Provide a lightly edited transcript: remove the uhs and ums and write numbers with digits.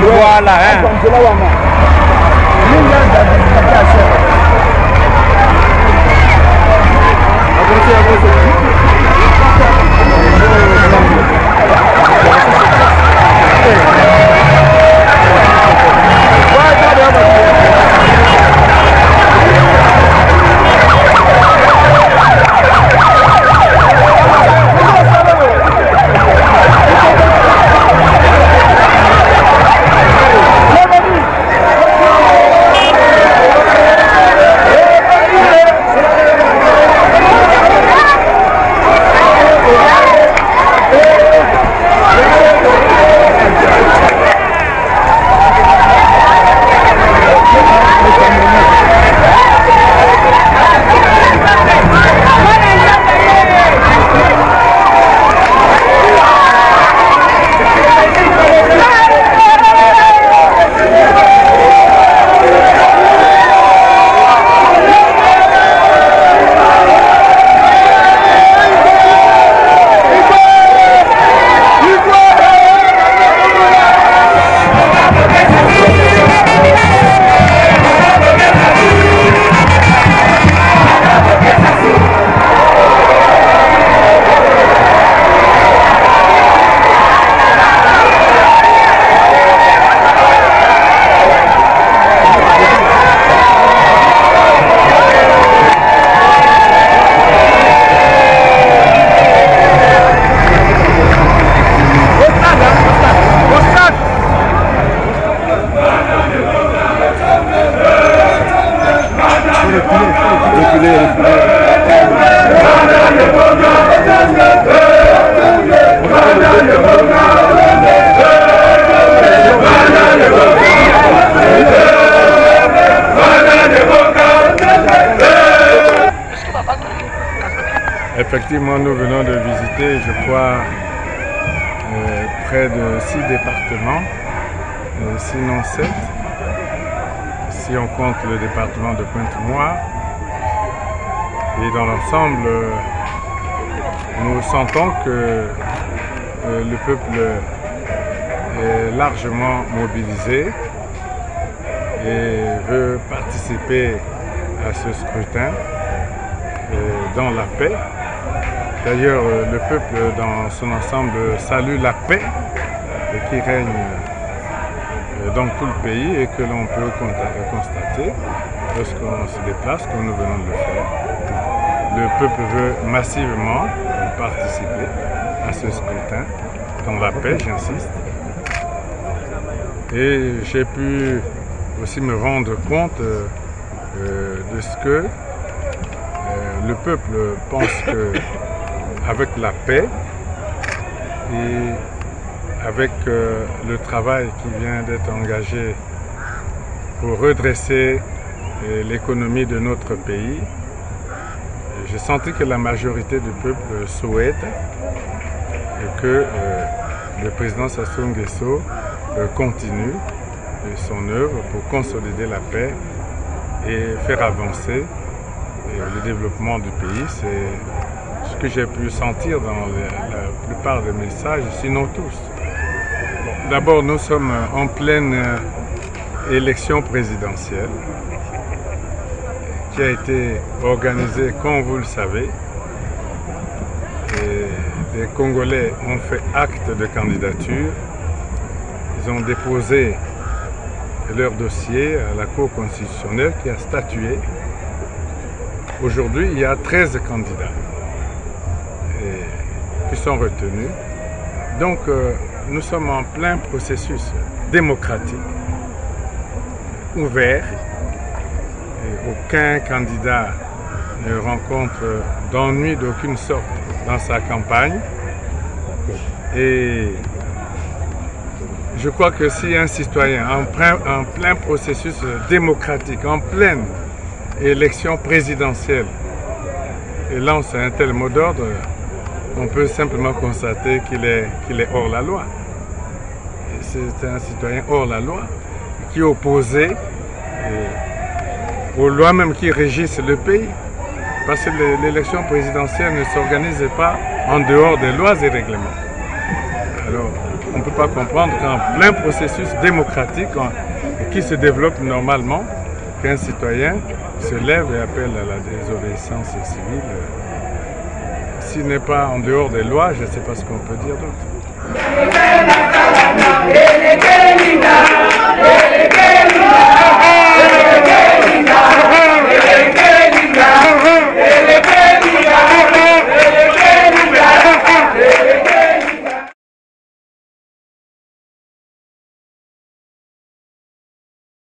Voilà, hein. Effectivement, nous venons de visiter, je crois, près de 6 départements, sinon 7, si on compte le département de Pointe-Noire. Et dans l'ensemble, nous sentons que le peuple est largement mobilisé et veut participer à ce scrutin dans la paix. D'ailleurs, le peuple dans son ensemble salue la paix qui règne dans tout le pays et que l'on peut constater lorsqu'on se déplace, comme nous venons de le faire. Le peuple veut massivement participer à ce scrutin dans la paix, j'insiste. Et j'ai pu aussi me rendre compte de ce que le peuple pense que avec la paix et avec le travail qui vient d'être engagé pour redresser l'économie de notre pays, j'ai senti que la majorité du peuple souhaite que le président Sassou Nguesso continue son œuvre pour consolider la paix et faire avancer le développement du pays. C'est ce que j'ai pu sentir dans la plupart des messages, sinon tous. D'abord, nous sommes en pleine élection présidentielle qui a été organisée, comme vous le savez. Et les Congolais ont fait acte de candidature. Ils ont déposé leur dossier à la Cour constitutionnelle qui a statué. Aujourd'hui, il y a 13 candidats qui sont retenus. Donc, nous sommes en plein processus démocratique, ouvert. Et aucun candidat ne rencontre d'ennui d'aucune sorte dans sa campagne. Et Je crois que si un citoyen, en plein processus démocratique, en pleine élection présidentielle, et lance un tel mot d'ordre, on peut simplement constater qu'il est hors la loi. C'est un citoyen hors la loi, qui est opposé aux lois même qui régissent le pays. Parce que l'élection présidentielle ne s'organise pas en dehors des lois et règlements. Alors, on ne peut pas comprendre qu'en plein processus démocratique qui se développe normalement, qu'un citoyen se lève et appelle à la désobéissance civile. S'il n'est pas en dehors des lois, je ne sais pas ce qu'on peut dire d'autre.